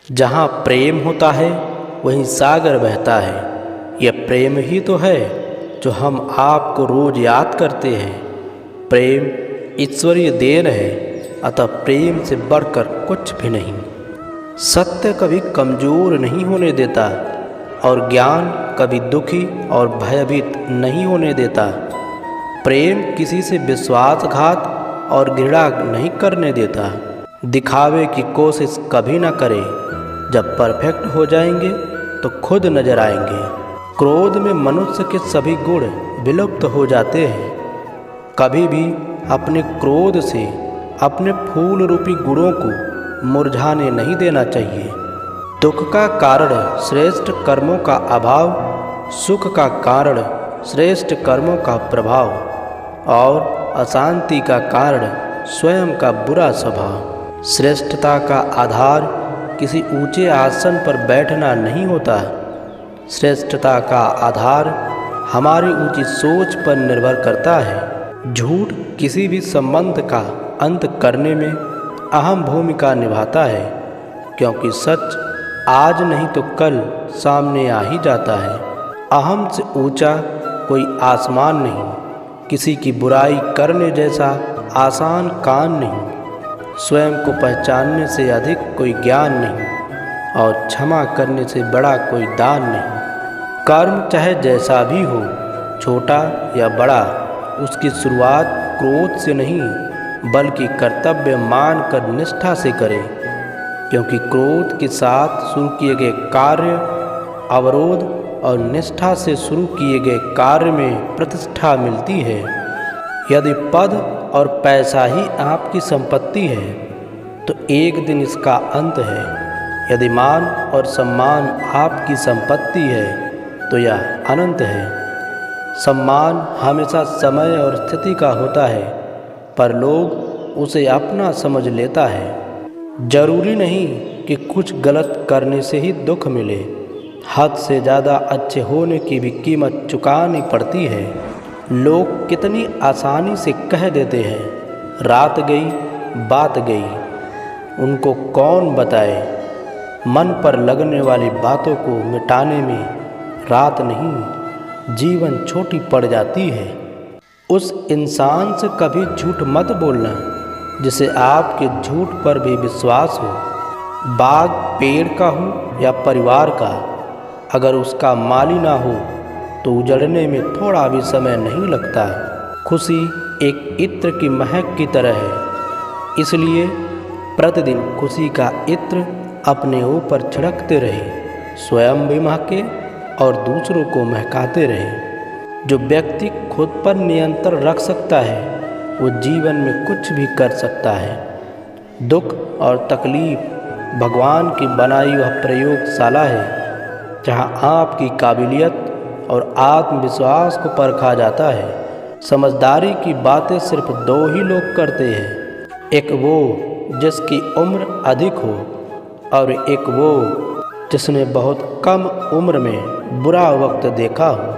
जहाँ प्रेम होता है वहीं सागर बहता है। यह प्रेम ही तो है जो हम आपको रोज याद करते हैं। प्रेम ईश्वरीय देन है, अतः प्रेम से बढ़कर कुछ भी नहीं। सत्य कभी कमज़ोर नहीं होने देता और ज्ञान कभी दुखी और भयभीत नहीं होने देता। प्रेम किसी से विश्वासघात और घृणा नहीं करने देता। दिखावे की कोशिश कभी ना करे। जब परफेक्ट हो जाएंगे तो खुद नजर आएंगे। क्रोध में मनुष्य के सभी गुण विलुप्त हो जाते हैं। कभी भी अपने क्रोध से अपने फूल रूपी गुणों को मुरझाने नहीं देना चाहिए। दुख का कारण श्रेष्ठ कर्मों का अभाव, सुख का कारण श्रेष्ठ कर्मों का प्रभाव और अशांति का कारण स्वयं का बुरा स्वभाव। श्रेष्ठता का आधार किसी ऊंचे आसन पर बैठना नहीं होता। श्रेष्ठता का आधार हमारी ऊंची सोच पर निर्भर करता है। झूठ किसी भी संबंध का अंत करने में अहम भूमिका निभाता है, क्योंकि सच आज नहीं तो कल सामने आ ही जाता है। अहम से ऊंचा कोई आसमान नहीं, किसी की बुराई करने जैसा आसान काम नहीं, स्वयं को पहचानने से अधिक कोई ज्ञान नहीं और क्षमा करने से बड़ा कोई दान नहीं। कर्म चाहे जैसा भी हो, छोटा या बड़ा, उसकी शुरुआत क्रोध से नहीं बल्कि कर्तव्य मानकर निष्ठा से करें, क्योंकि क्रोध के साथ शुरू किए गए कार्य अवरोध और निष्ठा से शुरू किए गए कार्य में प्रतिष्ठा मिलती है। यदि पद और पैसा ही आपकी संपत्ति है तो एक दिन इसका अंत है। यदि मान और सम्मान आपकी संपत्ति है तो यह अनंत है। सम्मान हमेशा समय और स्थिति का होता है, पर लोग उसे अपना समझ लेता है। जरूरी नहीं कि कुछ गलत करने से ही दुख मिले। हद से ज़्यादा अच्छे होने की भी कीमत चुकानी पड़ती है। लोग कितनी आसानी से कह देते हैं, रात गई बात गई। उनको कौन बताए? मन पर लगने वाली बातों को मिटाने में रात नहीं, जीवन छोटी पड़ जाती है। उस इंसान से कभी झूठ मत बोलना जिसे आपके झूठ पर भी विश्वास हो। बाग पेड़ का हो या परिवार का, अगर उसका माली ना हो तो उजड़ने में थोड़ा भी समय नहीं लगता। खुशी एक इत्र की महक की तरह है, इसलिए प्रतिदिन खुशी का इत्र अपने ऊपर छिड़कते रहे, स्वयं भी महके और दूसरों को महकाते रहे। जो व्यक्ति खुद पर नियंत्रण रख सकता है वो जीवन में कुछ भी कर सकता है। दुख और तकलीफ भगवान की बनाई वह प्रयोगशाला है, जहाँ आपकी काबिलियत और आत्मविश्वास को परखा जाता है। समझदारी की बातें सिर्फ दो ही लोग करते हैं, एक वो जिसकी उम्र अधिक हो और एक वो जिसने बहुत कम उम्र में बुरा वक्त देखा हो।